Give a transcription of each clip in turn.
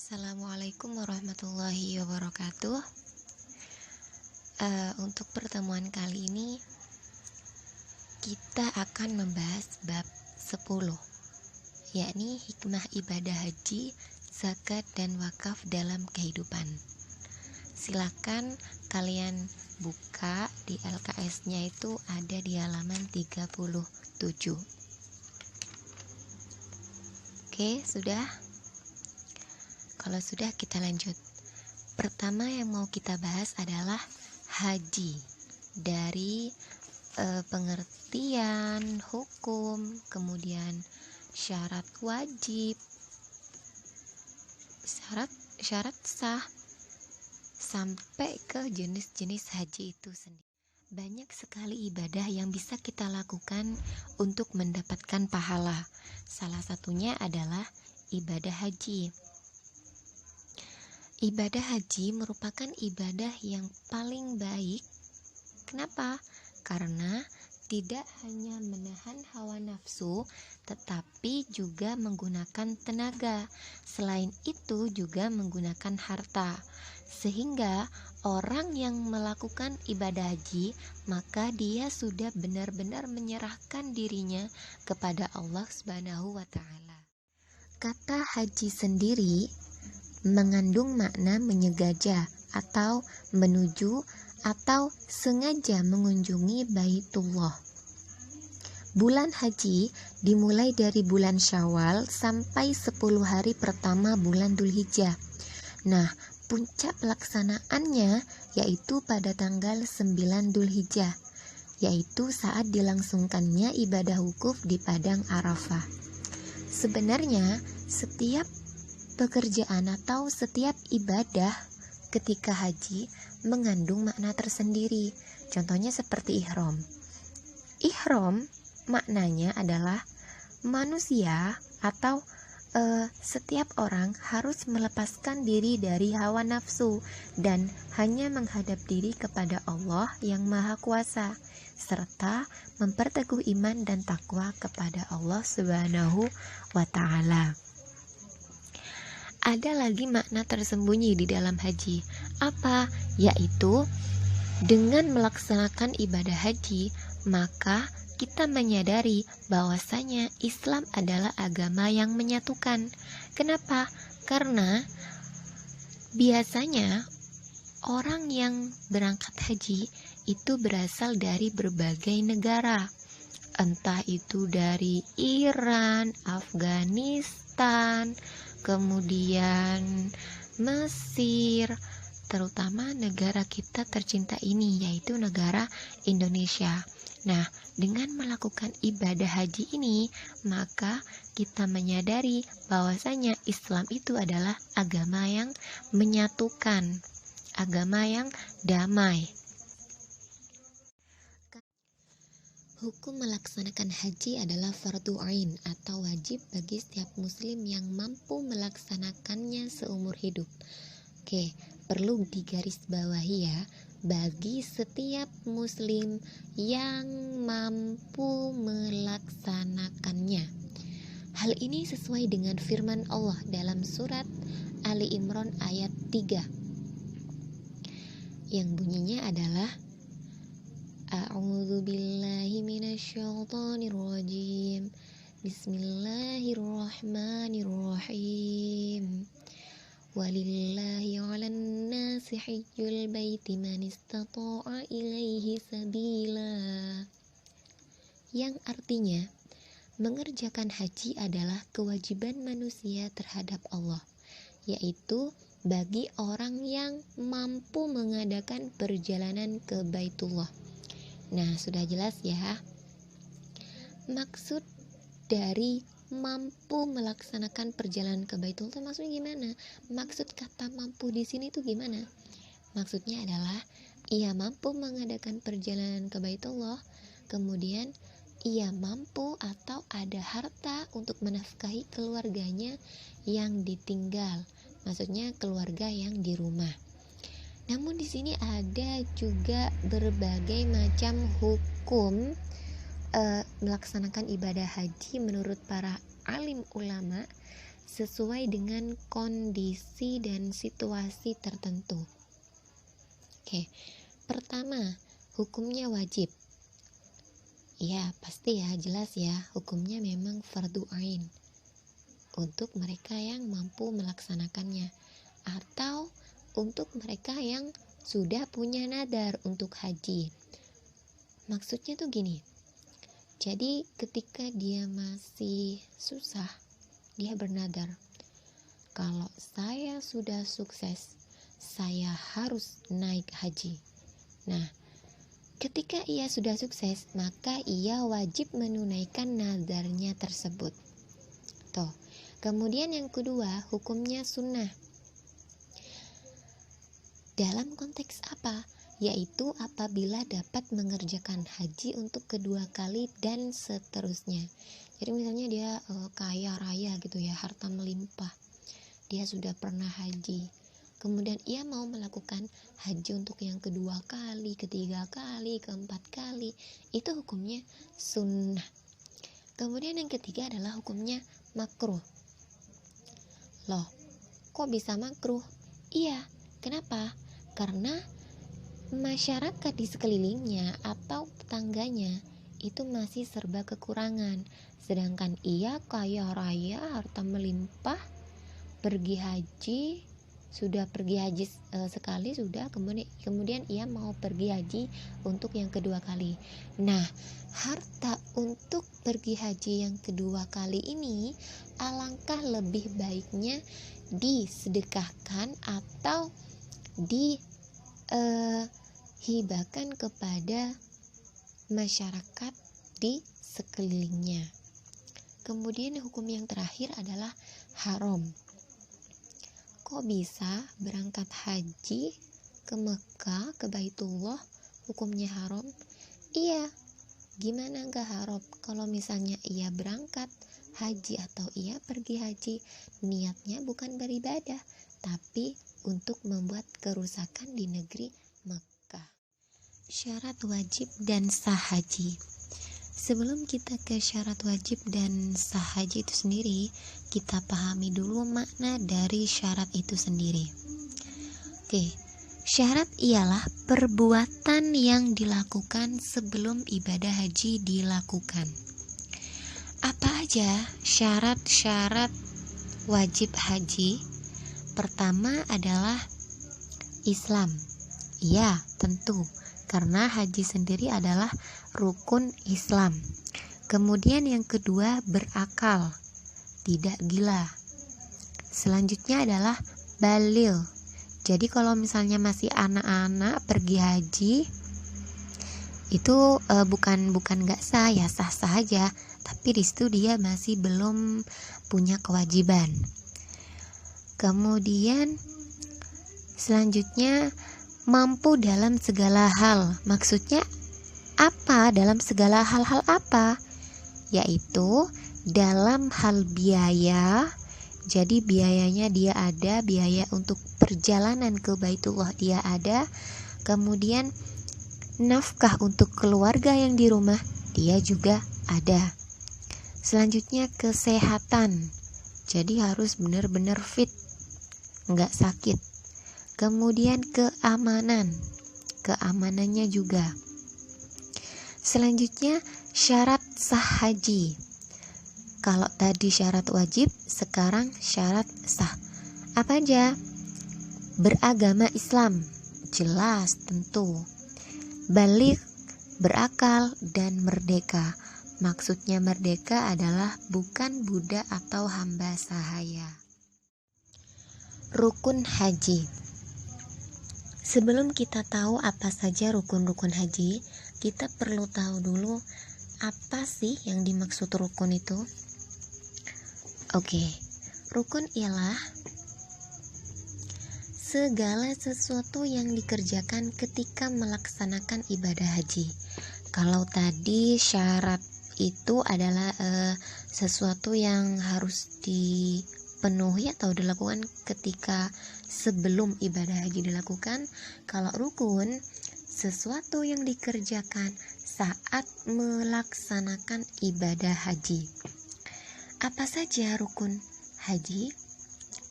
Assalamualaikum warahmatullahi wabarakatuh. Untuk pertemuan kali ini kita akan membahas bab 10, yakni hikmah ibadah haji, zakat, dan wakaf dalam kehidupan. Silakan kalian buka di LKS-nya, itu ada di halaman 37. Oke, sudah? Kalau sudah, kita lanjut. Pertama yang mau kita bahas adalah haji. Dari pengertian hukum, kemudian syarat wajib, syarat sah, sampai ke jenis-jenis haji itu sendiri. Banyak sekali ibadah yang bisa kita lakukan untuk mendapatkan pahala. Salah satunya adalah ibadah haji. Ibadah haji merupakan ibadah yang paling baik. Kenapa? Karena tidak hanya menahan hawa nafsu, tetapi juga menggunakan tenaga. Selain itu juga menggunakan harta. Sehingga orang yang melakukan ibadah haji, maka dia sudah benar-benar menyerahkan dirinya kepada Allah Subhanahu wa Ta'ala. Kata haji sendiri mengandung makna menyegajah atau menuju atau sengaja mengunjungi Baitullah. Bulan haji dimulai dari bulan Syawal sampai 10 hari pertama bulan Dzulhijjah. Nah, puncak pelaksanaannya yaitu pada tanggal 9 Dzulhijjah, yaitu saat dilangsungkannya ibadah wukuf di padang Arafah. Sebenarnya setiap pekerjaan atau setiap ibadah ketika haji mengandung makna tersendiri. Contohnya seperti ihram. Ihram maknanya adalah manusia atau setiap orang harus melepaskan diri dari hawa nafsu dan hanya menghadap diri kepada Allah yang Maha Kuasa, serta memperteguh iman dan takwa kepada Allah Subhanahu wa Ta'ala. Ada lagi makna tersembunyi di dalam haji. Apa? Yaitu dengan melaksanakan ibadah haji, maka kita menyadari bahwasanya Islam adalah agama yang menyatukan. Kenapa? Karena biasanya orang yang berangkat haji itu berasal dari berbagai negara. Entah itu dari Iran, Afghanistan, kemudian Mesir, terutama negara kita tercinta ini yaitu negara Indonesia. Nah, dengan melakukan ibadah haji ini, maka kita menyadari bahwasanya Islam itu adalah agama yang menyatukan, agama yang damai. Hukum melaksanakan haji adalah fardu ain atau wajib bagi setiap muslim yang mampu melaksanakannya seumur hidup. Oke, perlu digarisbawahi ya, bagi setiap muslim yang mampu melaksanakannya. Hal ini sesuai dengan firman Allah dalam surat Ali Imran ayat 3 yang bunyinya adalah A'udzu billahi minasyaitonir rajim. Bismillahirrahmanirrahim. Walillahi 'alan nasi hajjul baiti man istata'a ilaihi sabila. Yang artinya, mengerjakan haji adalah kewajiban manusia terhadap Allah, yaitu bagi orang yang mampu mengadakan perjalanan ke Baitullah. Nah, sudah jelas ya. Maksud dari mampu melaksanakan perjalanan ke Baitullah itu maksudnya gimana? Maksud kata mampu di sini tuh gimana? Maksudnya adalah ia mampu mengadakan perjalanan ke Baitullah, kemudian ia mampu atau ada harta untuk menafkahi keluarganya yang ditinggal. Maksudnya keluarga yang di rumah. Namun di sini ada juga berbagai macam hukum melaksanakan ibadah haji menurut para alim ulama sesuai dengan kondisi dan situasi tertentu. Oke, pertama, hukumnya wajib. Ya, pasti ya, jelas ya, hukumnya memang fardu ain untuk mereka yang mampu melaksanakannya, atau untuk mereka yang sudah punya nadar untuk haji. Maksudnya tuh gini, jadi ketika dia masih susah, dia bernadar, kalau saya sudah sukses, saya harus naik haji. Nah, ketika ia sudah sukses, maka ia wajib menunaikan nadarnya tersebut. Tuh. Kemudian yang kedua, hukumnya sunnah. Dalam konteks apa? Yaitu apabila dapat mengerjakan haji untuk kedua kali dan seterusnya. Jadi misalnya dia kaya raya gitu ya, harta melimpah. Dia sudah pernah haji. Kemudian ia mau melakukan haji untuk yang kedua kali, ketiga kali, keempat kali. Itu hukumnya sunnah. Kemudian yang ketiga adalah hukumnya makruh. Loh, kok bisa makruh? Iya, kenapa? Karena masyarakat di sekelilingnya atau tetangganya itu masih serba kekurangan. Sedangkan ia kaya raya, harta melimpah, pergi haji, sudah pergi haji sekali sudah, kemudian ia mau pergi haji untuk yang kedua kali. Nah, harta untuk pergi haji yang kedua kali ini alangkah lebih baiknya disedekahkan atau dihibahkan kepada masyarakat di sekelilingnya. Kemudian hukum yang terakhir adalah haram. Kok bisa berangkat haji ke Mekah, ke Baitullah, hukumnya haram? Iya, gimana gak haram? Kalau misalnya ia berangkat haji atau ia pergi haji, niatnya bukan beribadah, tapi untuk membuat kerusakan di negeri Mekah. Syarat wajib dan sah haji. Sebelum kita ke syarat wajib dan sah haji itu sendiri, kita pahami dulu makna dari syarat itu sendiri. Oke, syarat ialah perbuatan yang dilakukan sebelum ibadah haji dilakukan. Apa aja syarat-syarat wajib haji? Pertama adalah Islam. Iya, tentu, karena haji sendiri adalah rukun Islam. Kemudian yang kedua, berakal, tidak gila. Selanjutnya adalah balil. Jadi kalau misalnya masih anak-anak pergi haji, itu bukan nggak sah, ya sah-sah aja, tapi di situ dia masih belum punya kewajiban. Kemudian selanjutnya mampu dalam segala hal. Maksudnya apa? Dalam segala hal-hal apa? Yaitu dalam hal biaya. Jadi biayanya dia ada, biaya untuk perjalanan ke Baitullah dia ada. Kemudian nafkah untuk keluarga yang di rumah dia juga ada. Selanjutnya kesehatan. Jadi harus benar-benar fit, nggak sakit. Kemudian keamanannya juga. Selanjutnya syarat sah haji. Kalau tadi syarat wajib, sekarang syarat sah. Apa aja? Beragama Islam, jelas tentu. Balik, berakal, dan merdeka. Maksudnya merdeka adalah bukan budak atau hamba sahaya. Rukun haji. Sebelum kita tahu apa saja rukun-rukun haji, kita perlu tahu dulu apa sih yang dimaksud rukun itu. Oke, rukun ialah segala sesuatu yang dikerjakan ketika melaksanakan ibadah haji. Kalau tadi syarat itu adalah sesuatu yang harus dipenuhi atau dilakukan ketika sebelum ibadah haji dilakukan. Kalau rukun, sesuatu yang dikerjakan saat melaksanakan ibadah haji. Apa saja rukun haji.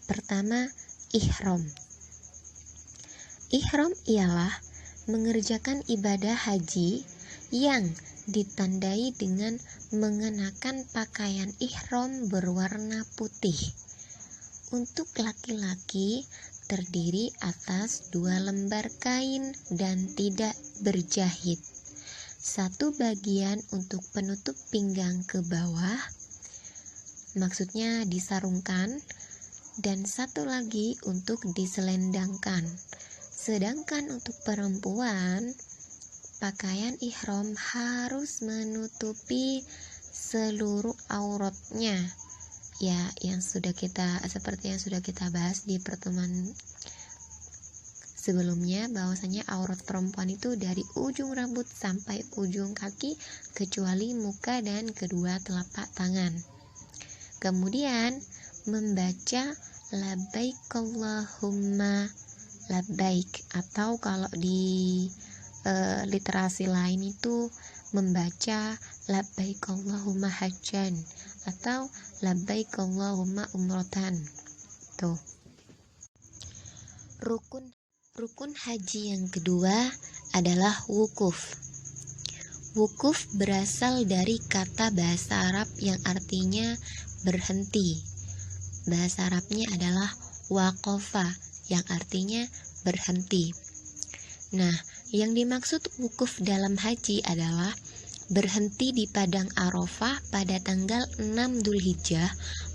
Pertama, ihram. Ihram ialah mengerjakan ibadah haji yang ditandai dengan mengenakan pakaian ihram berwarna putih. Untuk laki-laki terdiri atas 2 lembar kain dan tidak berjahit. Satu bagian untuk penutup pinggang ke bawah, maksudnya disarungkan, dan satu lagi untuk diselendangkan. Sedangkan untuk perempuan, pakaian ihram harus menutupi seluruh auratnya. Ya, seperti yang sudah kita bahas di pertemuan sebelumnya, bahwasanya aurat perempuan itu dari ujung rambut sampai ujung kaki kecuali muka dan kedua telapak tangan. Kemudian membaca labbaik Allahumma labbaik, atau kalau di literasi lain itu membaca labbaik Allahumma hajjan atau labbaik Allahumma umratan. Tuh. Rukun haji yang kedua adalah wukuf. Wukuf berasal dari kata bahasa Arab yang artinya berhenti. Bahasa Arabnya adalah waqafa, yang artinya berhenti. Nah, yang dimaksud wukuf dalam haji adalah berhenti di padang Arafah pada tanggal 6 Dzulhijjah,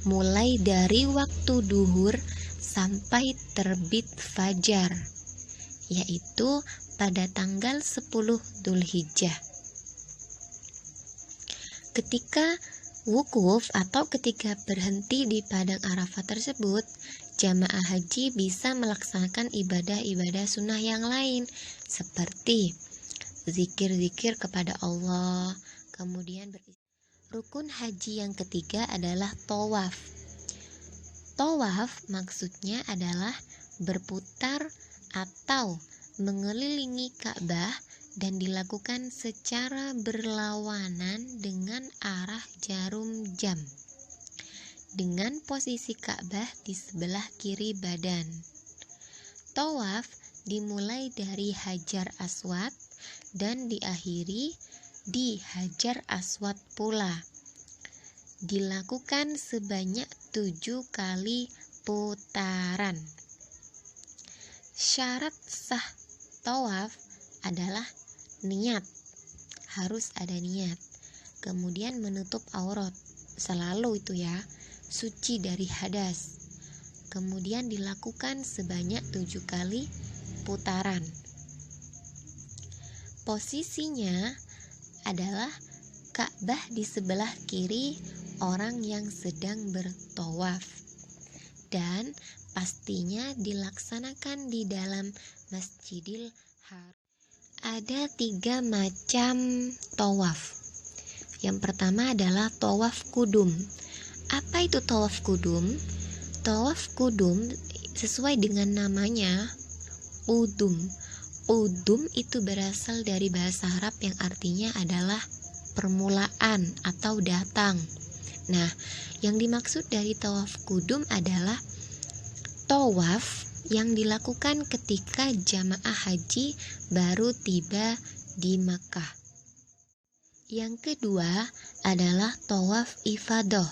mulai dari waktu duhur sampai terbit fajar, yaitu pada tanggal 10 Dzulhijjah. Ketika wukuf atau ketika berhenti di padang Arafah tersebut, jamaah haji bisa melaksanakan ibadah-ibadah sunnah yang lain seperti zikir-zikir kepada Allah. Kemudian rukun haji yang ketiga adalah tawaf. Tawaf maksudnya adalah berputar atau mengelilingi Ka'bah dan dilakukan secara berlawanan dengan arah jarum jam, dengan posisi Ka'bah di sebelah kiri badan. Tawaf dimulai dari Hajar Aswad dan diakhiri di Hajar Aswad pula. Dilakukan sebanyak 7 kali putaran. Syarat sah tawaf adalah niat. Harus ada niat. Kemudian menutup aurat. Selalu itu ya. Suci dari hadas. Kemudian dilakukan sebanyak 7 kali putaran. Posisinya adalah Ka'bah di sebelah kiri orang yang sedang bertawaf, dan pastinya dilaksanakan di dalam Masjidil Haram. Ada 3 macam tawaf. Yang pertama adalah tawaf kudum. Apa itu tawaf kudum? Tawaf kudum sesuai dengan namanya, udum. Udum itu berasal dari bahasa Arab yang artinya adalah permulaan atau datang. Nah, yang dimaksud dari tawaf kudum adalah tawaf yang dilakukan ketika jamaah haji baru tiba di Makkah. Yang kedua adalah tawaf ifadah.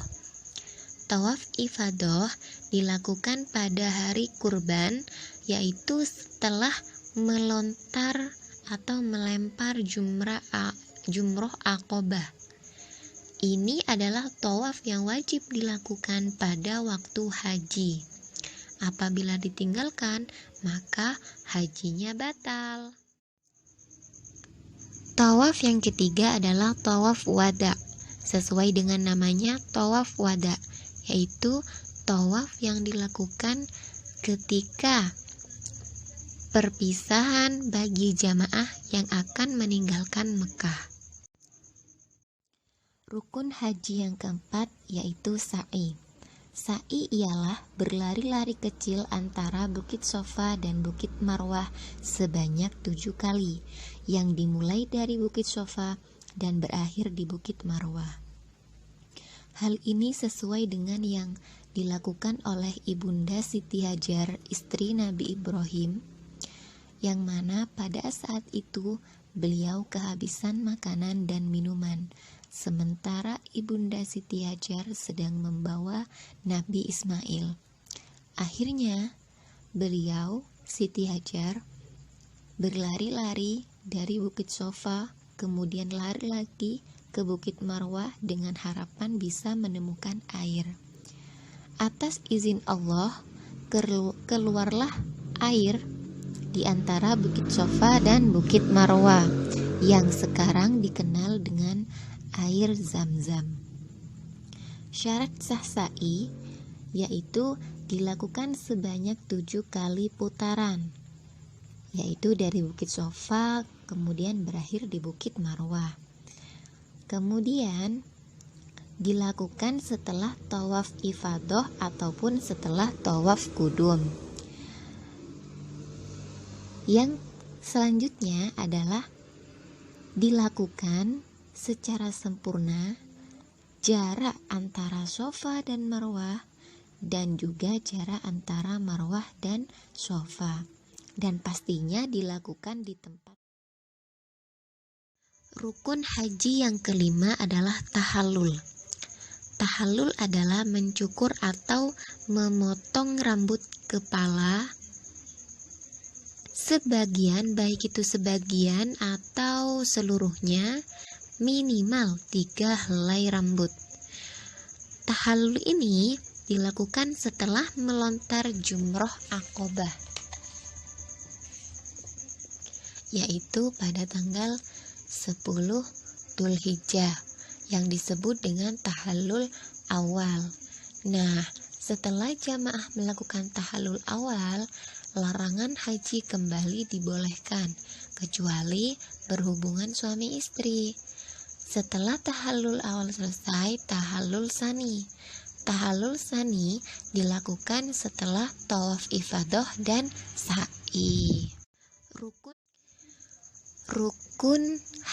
Tawaf ifadah dilakukan pada hari kurban, yaitu setelah melontar atau melempar jumroh Aqobah. Ini adalah tawaf yang wajib dilakukan pada waktu haji. Apabila ditinggalkan, maka hajinya batal. Tawaf yang ketiga adalah tawaf wada. Sesuai dengan namanya, tawaf wada, yaitu tawaf yang dilakukan ketika perpisahan bagi jamaah yang akan meninggalkan Mekah. Rukun haji yang keempat yaitu sa'i. Sa'i ialah berlari-lari kecil antara Bukit Sofa dan Bukit Marwah sebanyak 7 kali, yang dimulai dari Bukit Sofa dan berakhir di Bukit Marwah. Hal ini sesuai dengan yang dilakukan oleh Ibunda Siti Hajar, istri Nabi Ibrahim, yang mana pada saat itu beliau kehabisan makanan dan minuman, sementara Ibunda Siti Hajar sedang membawa Nabi Ismail. Akhirnya beliau, Siti Hajar, berlari-lari dari Bukit Sofa, kemudian lari lagi ke Bukit Marwah dengan harapan bisa menemukan air. Atas izin Allah, keluarlah air di antara Bukit Sofa dan Bukit Marwah yang sekarang dikenal dengan air Zam-Zam. Syarat sah sa'i yaitu dilakukan sebanyak 7 kali putaran, yaitu dari Bukit Sofa kemudian berakhir di Bukit Marwah. Kemudian dilakukan setelah tawaf ifadah ataupun setelah tawaf kudum. Yang selanjutnya adalah dilakukan secara sempurna jarak antara Sofa dan Marwah, dan juga jarak antara Marwah dan Sofa, dan pastinya dilakukan di tempat. Rukun haji yang kelima adalah tahallul. Tahallul adalah mencukur atau memotong rambut kepala sebagian, baik itu sebagian atau seluruhnya, minimal 3 helai rambut. Tahallul ini dilakukan setelah melontar jumroh Aqobah, yaitu pada tanggal 10 Dzulhijjah yang disebut dengan tahallul awal. Nah, setelah jamaah melakukan tahallul awal, larangan haji kembali dibolehkan kecuali berhubungan suami istri. Setelah tahallul awal selesai, tahallul sani. Tahallul sani dilakukan setelah tawaf ifadah dan sa'i. Rukun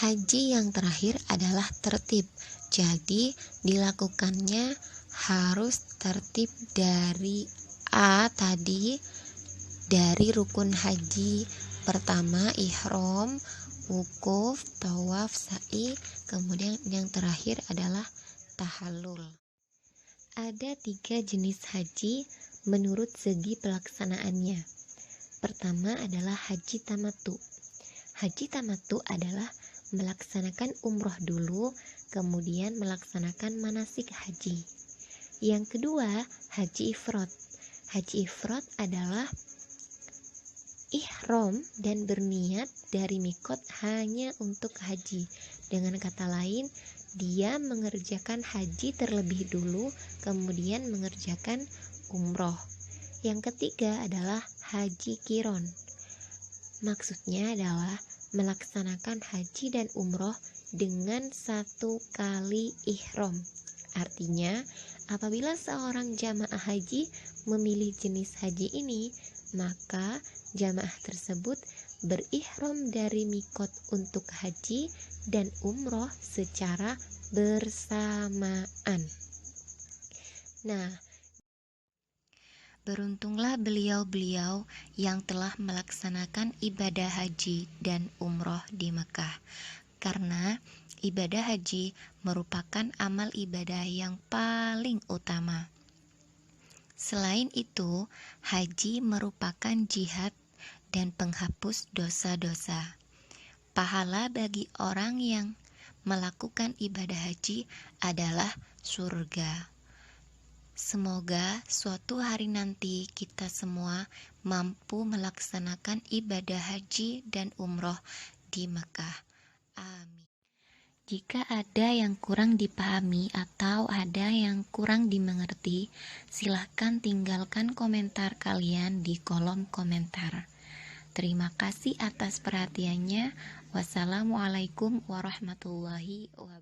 haji yang terakhir adalah tertib. Jadi dilakukannya harus tertib dari A tadi, dari rukun haji pertama ihram, wukuf, tawaf, sa'i, kemudian yang terakhir adalah tahallul. Ada 3 jenis haji menurut segi pelaksanaannya. Pertama adalah haji tamattu. Haji tamattu adalah melaksanakan umroh dulu, kemudian melaksanakan manasik haji. Yang kedua, haji ifrad. Haji ifrad adalah ihram dan berniat dari mikot hanya untuk haji. Dengan kata lain, dia mengerjakan haji terlebih dulu, kemudian mengerjakan umroh. Yang ketiga adalah haji kiron. Maksudnya adalah melaksanakan haji dan umroh dengan 1 kali ihram. Artinya, apabila seorang jamaah haji memilih jenis haji ini, maka jamaah tersebut berihram dari mikot untuk haji dan umroh secara bersamaan. Nah, beruntunglah beliau-beliau yang telah melaksanakan ibadah haji dan umroh di Mekah, karena ibadah haji merupakan amal ibadah yang paling utama. Selain itu, haji merupakan jihad dan penghapus dosa-dosa. Pahala bagi orang yang melakukan ibadah haji adalah surga. Semoga suatu hari nanti kita semua mampu melaksanakan ibadah haji dan umroh di Mekah. Amin. Jika ada yang kurang dipahami atau ada yang kurang dimengerti, silahkan tinggalkan komentar kalian di kolom komentar. Terima kasih atas perhatiannya. Wassalamualaikum warahmatullahi wabarakatuh.